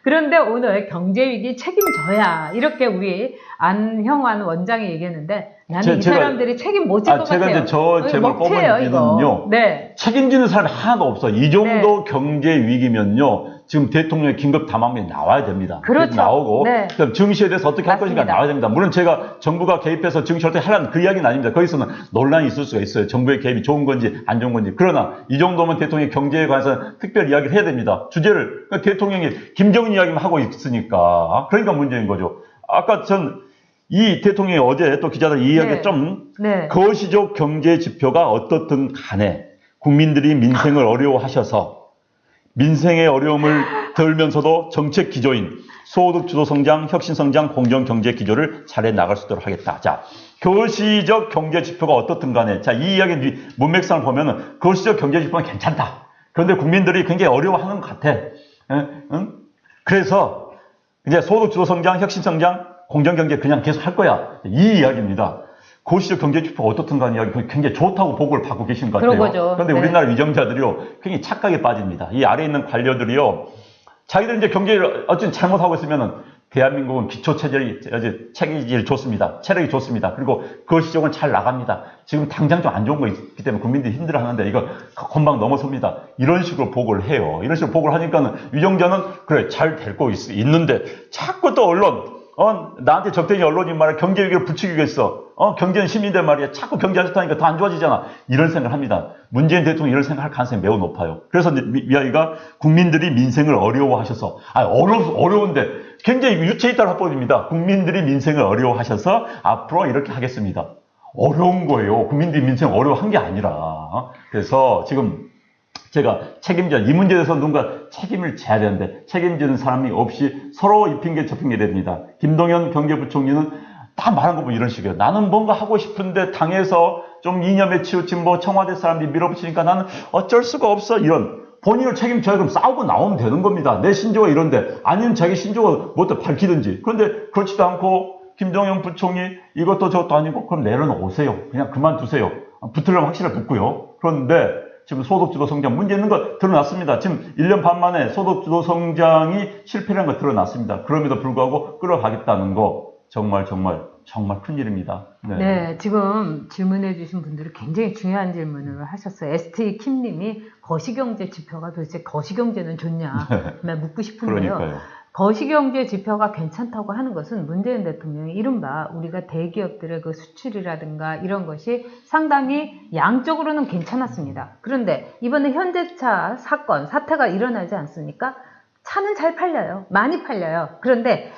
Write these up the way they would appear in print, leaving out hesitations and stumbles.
그런데 오늘 경제위기 책임져야 이렇게 우리 안형환 원장이 얘기했는데 나는 이 사람들이 책임 못 질 것 같아요. 제가 이제 저 제목 뽑은지는요. 네. 책임지는 사람이 하나도 없어. 이 정도 경제위기면요. 지금 대통령의 긴급 담화문이 나와야 됩니다. 그렇죠. 나오고 네. 그다음 증시에 대해서 어떻게 할 것인가 나와야 됩니다. 물론 제가 정부가 개입해서 증시 어떻게 하라는 그 이야기는 아닙니다. 거기서는 논란이 있을 수가 있어요. 정부의 개입이 좋은 건지 안 좋은 건지. 그러나 이 정도면 대통령이 경제에 관해서 특별 이야기를 해야 됩니다. 주제를 그러니까 대통령이 김정은 이야기만 하고 있으니까 그러니까 문제인 거죠. 아까 이 대통령이 어제 또 기자들 이 이야기 거시적 경제 지표가 어떻든 간에 국민들이 민생을 어려워하셔서 민생의 어려움을 덜면서도 정책 기조인 소득 주도 성장, 혁신 성장, 공정 경제 기조를 잘해 나갈 수 있도록 하겠다. 자, 거시적 경제 지표가 어떻든 간에 자, 이 이야기 문맥상을 보면은 거시적 경제 지표는 괜찮다. 그런데 국민들이 굉장히 어려워하는 것 같아. 응? 그래서 이제 소득 주도 성장, 혁신 성장, 공정 경제 그냥 계속 할 거야. 이 이야기입니다. 거시적 경제 지표가 어떻든 간에 이야기 굉장히 좋다고 보고를 받고 계신 것 같아요. 그런데 우리나라 위정자들이요, 굉장히 착각에 빠집니다. 이 아래에 있는 관료들이요, 자기들 이제 경제를 어쨌든 잘못하고 있으면은 대한민국은 체질이 좋습니다. 체력이 좋습니다. 그리고 거시적은 잘 나갑니다. 지금 당장 좀 안 좋은 거 있기 때문에 국민들이 힘들어 하는데 이거 금방 넘어섭니다. 이런 식으로 보고를 해요. 이런 식으로 보고를 하니까는 위정자는 그래, 잘 될 거 있는데 자꾸 또 언론, 나한테 적대적인 언론이 말이야 경제 위기를 부추기겠어. 경제는 시민들 말이야 자꾸 경제 안 좋다니까 더 안 좋아지잖아. 이런 생각을 합니다. 문재인 대통령이 이런 생각을 할 가능성이 매우 높아요. 그래서 이야기가 국민들이 민생을 어려워하셔서 어려운데 굉장히 유체 이탈 화법입니다. 국민들이 민생을 어려워하셔서 앞으로 이렇게 하겠습니다. 어려운 거예요. 국민들이 민생 어려워한 게 아니라. 그래서 지금 제가 이 문제에 대해서 누군가 책임을 져야 되는데 책임지는 사람이 없이 서로 이 핑계 저 핑계 됩니다. 김동연 경제부총리는 다 말한 거 보면 이런 식이에요. 나는 뭔가 하고 싶은데 당에서 좀 이념에 치우친 청와대 사람들이 밀어붙이니까 나는 어쩔 수가 없어. 이런 본인을 책임져야 그럼 싸우고 나오면 되는 겁니다. 내 신조가 이런데 아니면 자기 신조가 뭐또 밝히든지. 그런데 그렇지도 않고 김동연 부총리 이것도 저것도 아니고 그럼 내려놓으세요. 그냥 그만두세요. 붙으려면 확실히 붙고요. 그런데 지금 소득주도 성장 문제 있는 거 드러났습니다. 지금 1년 반 만에 소득주도 성장이 실패라는 거 드러났습니다. 그럼에도 불구하고 끌어가겠다는 거 정말 큰일입니다. 네, 지금 질문해 주신 분들이 굉장히 중요한 질문을 하셨어요. ST 킴님이 거시경제 지표가 도대체 거시경제는 좋냐 묻고 싶은데요. 그러니까요. 거시경제 지표가 괜찮다고 하는 것은 문재인 대통령이 이른바 우리가 대기업들의 그 수출이라든가 이런 것이 상당히 양적으로는 괜찮았습니다. 그런데 이번에 현대차 사태가 일어나지 않습니까? 차는 잘 팔려요. 많이 팔려요. 그런데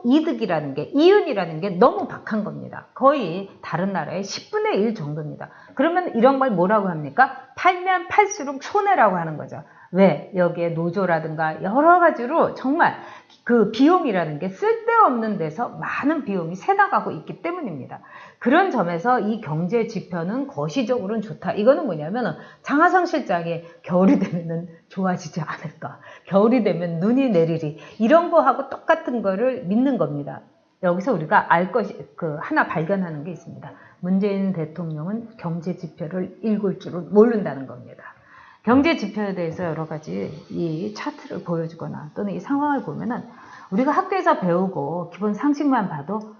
이득이라는 게, 이윤이라는 게 너무 박한 겁니다. 거의 다른 나라의 10분의 1 정도입니다. 그러면 이런 걸 뭐라고 합니까? 팔면 팔수록 손해라고 하는 거죠. 왜? 여기에 노조라든가 여러 가지로 정말 그 비용이라는 게 쓸데없는 데서 많은 비용이 새나가고 있기 때문입니다. 그런 점에서 이 경제 지표는 거시적으로는 좋다. 이거는 뭐냐면 장하성 실장이 겨울이 되면은 좋아지지 않을까. 겨울이 되면 눈이 내리리. 이런 거하고 똑같은 거를 믿는 겁니다. 여기서 우리가 하나 발견하는 게 있습니다. 문재인 대통령은 경제 지표를 읽을 줄은 모른다는 겁니다. 경제 지표에 대해서 여러 가지 이 차트를 보여주거나 또는 이 상황을 보면은 우리가 학교에서 배우고 기본 상식만 봐도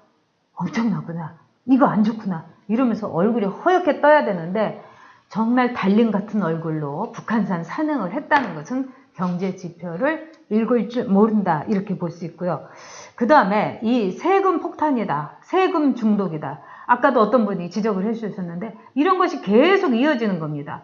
엄청나구나. 이거 안 좋구나. 이러면서 얼굴이 허옇게 떠야 되는데 정말 달림 같은 얼굴로 북한산 산행을 했다는 것은 경제 지표를 읽을 줄 모른다. 이렇게 볼 수 있고요. 그 다음에 이 세금 폭탄이다. 세금 중독이다. 아까도 어떤 분이 지적을 해주셨는데 이런 것이 계속 이어지는 겁니다.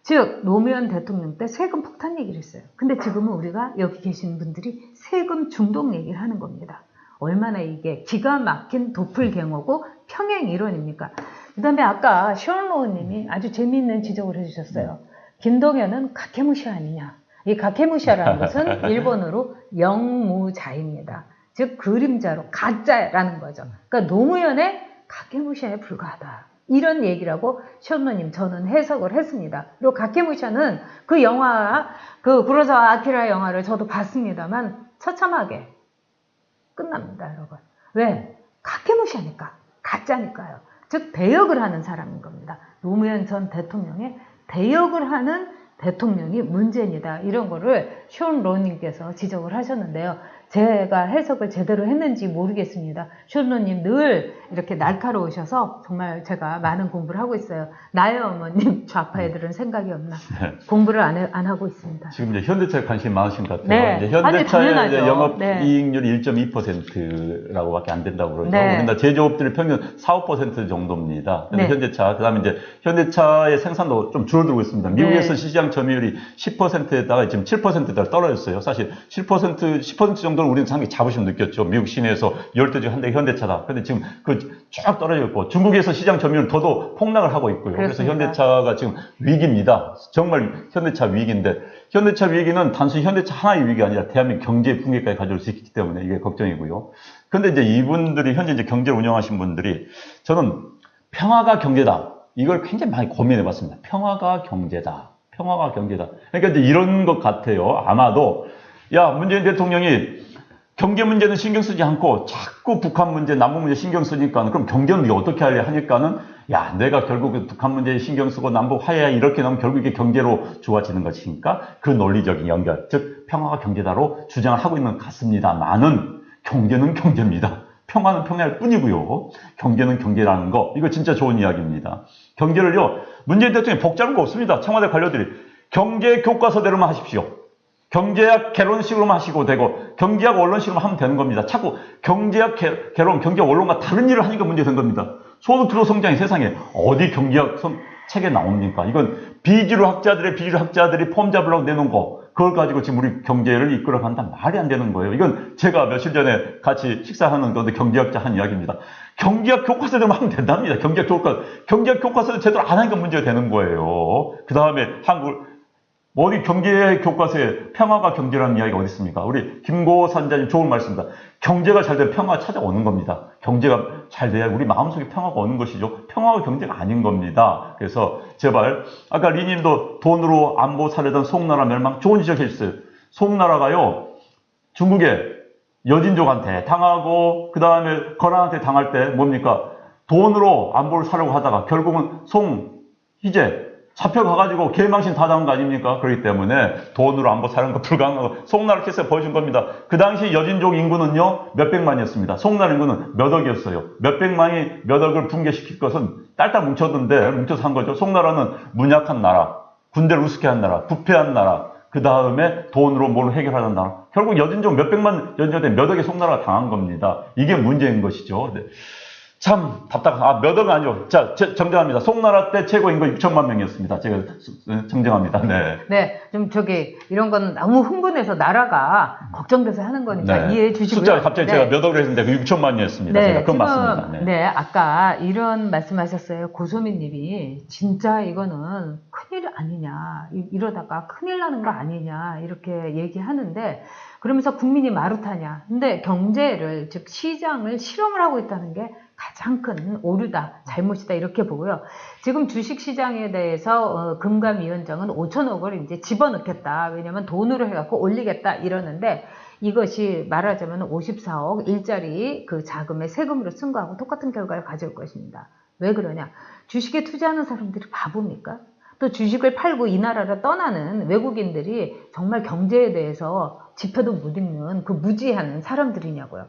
즉 노무현 대통령 때 세금 폭탄 얘기를 했어요. 근데 지금은 우리가 여기 계신 분들이 세금 중독 얘기를 하는 겁니다. 얼마나 이게 기가 막힌 도플갱어고 평행 이론입니까? 그 다음에 아까 시원로우님이 아주 재미있는 지적을 해주셨어요. 김동연은 가케무시아 아니냐. 이 가케무시아라는 것은 일본어로 영무자입니다. 즉 그림자로 가짜라는 거죠. 그러니까 노무현의 가케무시아에 불과하다. 이런 얘기라고 시원로님 저는 해석을 했습니다. 그리고 가케무시아는 그 영화, 그 구로사와 아키라 영화를 저도 봤습니다만 처참하게 끝납니다, 여러분. 왜? 가케무시아니까. 가짜니까요. 즉 대역을 하는 사람인 겁니다. 노무현 전 대통령의 대역을 하는 대통령이 문재인이다. 이런 거를 숀 로님께서 지적을 하셨는데요. 제가 해석을 제대로 했는지 모르겠습니다. 숀 로님 늘 이렇게 날카로우셔서 정말 제가 많은 공부를 하고 있어요. 나의 어머님 좌파 애들은 생각이 없나. 공부를 안 하고 있습니다. 지금 이제 현대차에 관심이 많으신 것 같아요. 네. 이제 현대차의 아니, 이제 영업이익률이 네. 1.2%라고밖에 안 된다고 그러죠. 네. 그런데 제조업들의 평균 4, 5% 정도입니다. 근데 네. 현대차, 그다음에 이제 현대차의 생산도 좀 줄어들고 있습니다. 미국에서 네. 시장 점유율이 10%에다가 지금 7%에다가 떨어졌어요. 사실 10% 정도는 우리는 상당히 자부심 느꼈죠. 미국 시내에서 10대 중 한 대가 현대차다. 근데 지금 그 쫙 떨어졌고 중국에서 시장 점유율 더더 폭락을 하고 있고요. 그래서 그렇습니다. 현대차가 지금 위기입니다. 정말 현대차 위기인데 현대차 위기는 단순히 현대차 하나의 위기가 아니라 대한민국 경제 붕괴까지 가져올 수 있기 때문에 이게 걱정이고요. 그런데 이제 이분들이 현재 이제 경제를 운영하신 분들이 저는 평화가 경제다. 이걸 굉장히 많이 고민해 봤습니다. 평화가 경제다. 평화가 경제다. 그러니까 이제 이런 것 같아요. 아마도 야, 문재인 대통령이 경제 문제는 신경 쓰지 않고 자꾸 북한 문제, 남북 문제 신경 쓰니까 그럼 경제는 네가 어떻게 하려 하니까는 야, 내가 결국 북한 문제에 신경 쓰고 남북 화해 이렇게 나면 결국 이게 경제로 좋아지는 것이니까 그 논리적인 연결, 즉 평화가 경제다로 주장을 하고 있는 것 같습니다만은 경제는 경제입니다. 평화는 평화일 뿐이고요. 경제는 경제라는 거, 이거 진짜 좋은 이야기입니다. 경제를요, 문재인 대통령이 복잡한 거 없습니다. 청와대 관료들이 경제 교과서대로만 하십시오. 경제학 개론식으로만 하시고 되고 경제학 원론식으로만 하면 되는 겁니다. 자꾸 경제학 개론, 경제학 원론과 다른 일을 하니까 문제가 된 겁니다. 소득주도 성장이 세상에 어디 경제학 책에 나옵니까? 이건 비주류 학자들이 폼 잡으려고 내놓은 거, 그걸 가지고 지금 우리 경제를 이끌어간다 말이 안 되는 거예요. 이건 제가 며칠 전에 같이 식사하는 건데 경제학자 한 이야기입니다. 경제학 교과서대로만 하면 된답니다. 경제학 교과서를 제대로 안 하니까 문제가 되는 거예요. 그 다음에 어디 경제 교과서에 평화가 경제라는 이야기가 어디 있습니까? 우리 김고 산자님 좋은 말씀입니다. 경제가 잘 되면 평화가 찾아오는 겁니다. 경제가 잘 돼야 우리 마음속에 평화가 오는 것이죠. 평화가 경제가 아닌 겁니다. 그래서 제발 아까 리님도 돈으로 안보 사려던 송나라 멸망 좋은 지적해 주셨어요. 송나라가요 중국의 여진족한테 당하고 그 다음에 거란한테 당할 때 뭡니까? 돈으로 안보를 사려고 하다가 결국은 송희제 잡혀가가지고 개망신 다 당한 거 아닙니까? 그렇기 때문에 돈으로 안보 사는 거 불가능하고 송나라 케이스가 보여준 겁니다. 그 당시 여진족 인구는요 몇백만이었습니다. 송나라 인구는 몇 억이었어요. 몇백만이 몇 억을 붕괴시킬 것은 딸딸 뭉쳐서 한 거죠. 송나라는 문약한 나라, 군대를 우습게 한 나라, 부패한 나라, 그 다음에 돈으로 뭘 해결하는 나라. 결국 여진족 몇백만 여진족한테 몇 억의 송나라가 당한 겁니다. 이게 문제인 것이죠. 네. 참 답답한, 몇 억은 아니죠. 자, 정정합니다. 송나라 때 최고 인구 6천만 명이었습니다. 제가 정정합니다. 네. 네, 좀 이런 건 너무 흥분해서 나라가 걱정돼서 하는 거니까 네. 이해해 주시고요. 숫자 갑자기 네. 제가 몇 억을 했는데 그 6천만이었습니다. 네, 제가 그건 지금, 맞습니다. 네. 네, 아까 이런 말씀하셨어요. 고소민 님이 진짜 이거는 큰일 아니냐, 이러다가 큰일 나는 거 아니냐 이렇게 얘기하는데 그러면서 국민이 마루타냐. 근데 경제를, 즉 시장을 실험을 하고 있다는 게 가장 큰 오류다, 잘못이다 이렇게 보고요. 지금 주식시장에 대해서 금감위원장은 5천억을 이제 집어넣겠다. 왜냐면 돈으로 해갖고 올리겠다 이러는데 이것이 말하자면 54억 일자리 그 자금의 세금으로 쓴 거하고 똑같은 결과를 가져올 것입니다. 왜 그러냐? 주식에 투자하는 사람들이 바보입니까? 또 주식을 팔고 이 나라를 떠나는 외국인들이 정말 경제에 대해서 지표도 못 읽는 그 무지한 사람들이냐고요.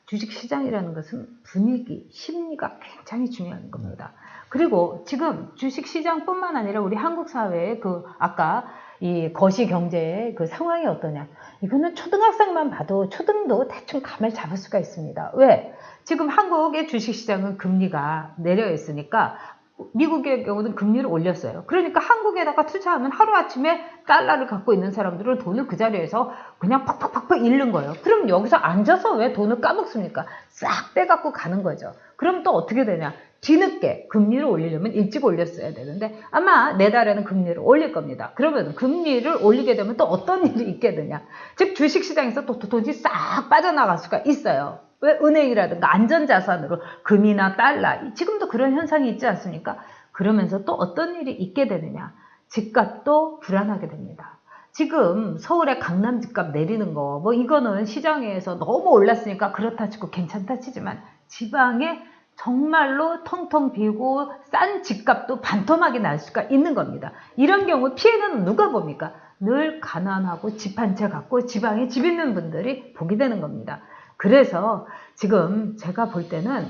주식시장이라는 것은 분위기, 심리가 굉장히 중요한 겁니다. 그리고 지금 주식시장뿐만 아니라 우리 한국 사회의 아까 이 거시경제의 그 상황이 어떠냐. 이거는 초등학생만 봐도 초등도 대충 감을 잡을 수가 있습니다. 왜? 지금 한국의 주식시장은 금리가 내려 있으니까 미국의 경우는 금리를 올렸어요. 그러니까 한국에다가 투자하면 하루아침에 달러를 갖고 있는 사람들은 돈을 그 자리에서 그냥 팍팍팍팍 잃는 거예요. 그럼 여기서 앉아서 왜 돈을 까먹습니까? 싹 빼갖고 가는 거죠. 그럼 또 어떻게 되냐? 뒤늦게 금리를 올리려면 일찍 올렸어야 되는데 아마 내달에는 금리를 올릴 겁니다. 그러면 금리를 올리게 되면 또 어떤 일이 있게 되냐? 즉 주식시장에서 또 돈이 싹 빠져나갈 수가 있어요. 왜? 은행이라든가 안전자산으로 금이나 달러, 지금도 그런 현상이 있지 않습니까? 그러면서 또 어떤 일이 있게 되느냐? 집값도 불안하게 됩니다. 지금 서울의 강남 집값 내리는 거, 이거는 시장에서 너무 올랐으니까 그렇다 치고 괜찮다 치지만 지방의 정말로 텅텅 비고 싼 집값도 반토막이 날 수가 있는 겁니다. 이런 경우 피해는 누가 봅니까? 늘 가난하고 집 한 채 갖고 지방에 집 있는 분들이 보게 되는 겁니다. 그래서 지금 제가 볼 때는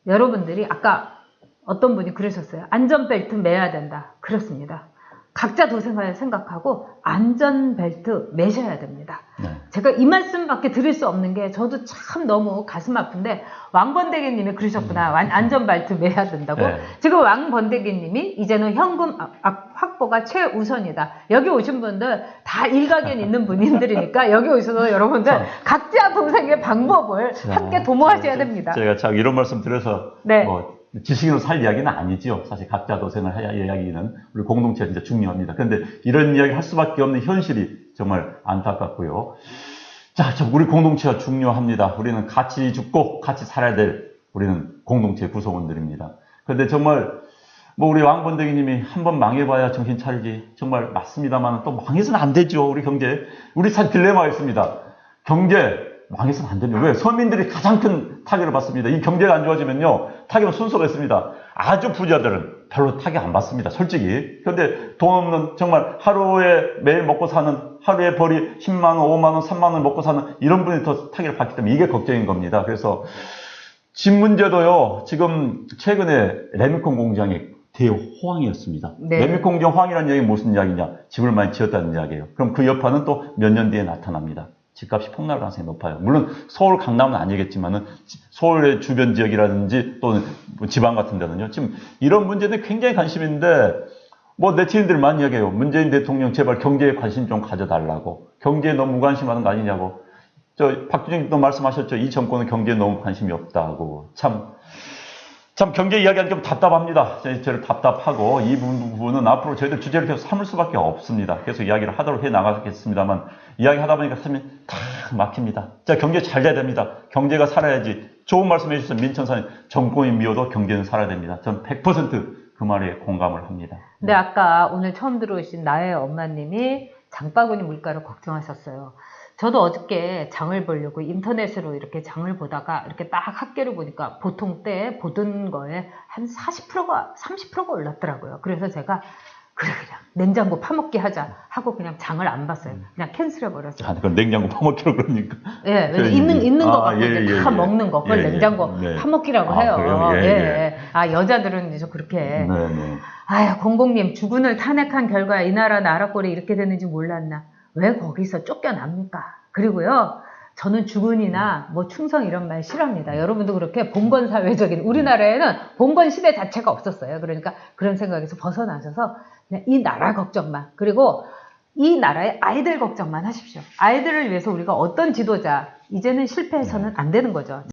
여러분들이 아까 어떤 분이 그러셨어요. 안전벨트 매야 된다. 그렇습니다. 각자 도생활 생각하고 안전벨트 매셔야 됩니다. 네. 제가 이 말씀밖에 드릴 수 없는 게 저도 참 너무 가슴 아픈데 왕번대기님이 그러셨구나. 안전벨트 매야 된다고. 네. 지금 왕번대기님이 이제는 현금 확보가 최우선이다. 여기 오신 분들 다 일가견 있는 분들이니까 여기 오셔서 여러분들 각자 도생의 방법을 함께 도모하셔야 됩니다. 제가 참 이런 말씀 드려서 네. 뭐 지식인으로 살 이야기는 아니지요. 사실 각자 도생을 해야 이야기는 우리 공동체가 진짜 중요합니다. 그런데 이런 이야기 할 수밖에 없는 현실이 정말 안타깝고요. 자, 우리 공동체가 중요합니다. 우리는 같이 죽고 같이 살아야 될 우리는 공동체 구성원들입니다. 그런데 정말 뭐 우리 왕번대기님이 한번 망해봐야 정신 차리지 정말 맞습니다만 또 망해서는 안 되죠. 우리 경제. 우리 사실 딜레마가 있습니다. 경제 망해서는 안 됩니다. 왜? 서민들이 가장 큰 타격을 받습니다. 이 경제가 안 좋아지면요. 타격은 순서가 있습니다. 아주 부자들은 별로 타격 안 받습니다. 솔직히. 그런데 돈 없는 정말 하루에 매일 먹고 사는 하루에 벌이 10만 원, 5만 원, 3만 원 먹고 사는 이런 분이 더 타격을 받기 때문에 이게 걱정인 겁니다. 그래서 집 문제도요. 지금 최근에 레미콘 공장이 대호황이었습니다. 네. 레미콘 공장 호황이라는 이야기는 무슨 이야기냐? 집을 많이 지었다는 이야기예요. 그럼 그 여파는 또 몇 년 뒤에 나타납니다. 집값이 폭락할 가능성이 높아요. 물론 서울, 강남은 아니겠지만은 서울의 주변 지역이라든지 또는 지방 같은 데는요. 지금 이런 문제는 굉장히 관심이 있는데 뭐 네티즌들 많이 이야기해요. 문재인 대통령 제발 경제에 관심 좀 가져달라고. 경제에 너무 무관심하는 거 아니냐고. 박준영도 말씀하셨죠. 이 정권은 경제에 너무 관심이 없다고. 참 경제 이야기하니까 좀 답답합니다. 저를 답답하고 이 부분은 앞으로 저희들 주제를 계속 삼을 수밖에 없습니다. 계속 이야기를 하도록 해 나가겠습니다만 이야기하다 보니까 사실 다 막힙니다. 자, 경제 잘 돼야 됩니다. 경제가 살아야지. 좋은 말씀 해주신 민천사님, 정권이 미워도 경제는 살아야 됩니다. 전 100% 그 말에 공감을 합니다. 근데 아까 오늘 처음 들어오신 나의 엄마님이 장바구니 물가를 걱정하셨어요. 저도 어저께 장을 보려고 인터넷으로 이렇게 장을 보다가 이렇게 딱 합계를 보니까 보통 때 보던 거에 한 40%가 30%가 올랐더라고요. 그래서 제가 그냥 냉장고 파먹기 하자 하고 그냥 장을 안 봤어요. 그냥 캔슬해 버렸어요. 아, 그럼 냉장고 파먹기로 그러니까. 예, 있는 거 갖고 예, 이제 예, 다 예. 먹는 거 그걸 예, 냉장고 예. 파먹기라고 아, 해요. 그래요? 예, 예. 아, 여자들은 이제 그렇게. 네, 네. 아유, 공공님 주군을 탄핵한 결과 이 나라 나라꼴이 이렇게 되는지 몰랐나. 왜 거기서 쫓겨납니까? 그리고요, 저는 주군이나 뭐 충성 이런 말 싫어합니다. 여러분도 그렇게 봉건 사회적인, 우리나라에는 봉건 시대 자체가 없었어요. 그러니까 그런 생각에서 벗어나셔서 그냥 이 나라 걱정만, 그리고 이 나라의 아이들 걱정만 하십시오. 아이들을 위해서 우리가 어떤 지도자, 이제는 실패해서는 안 되는 거죠.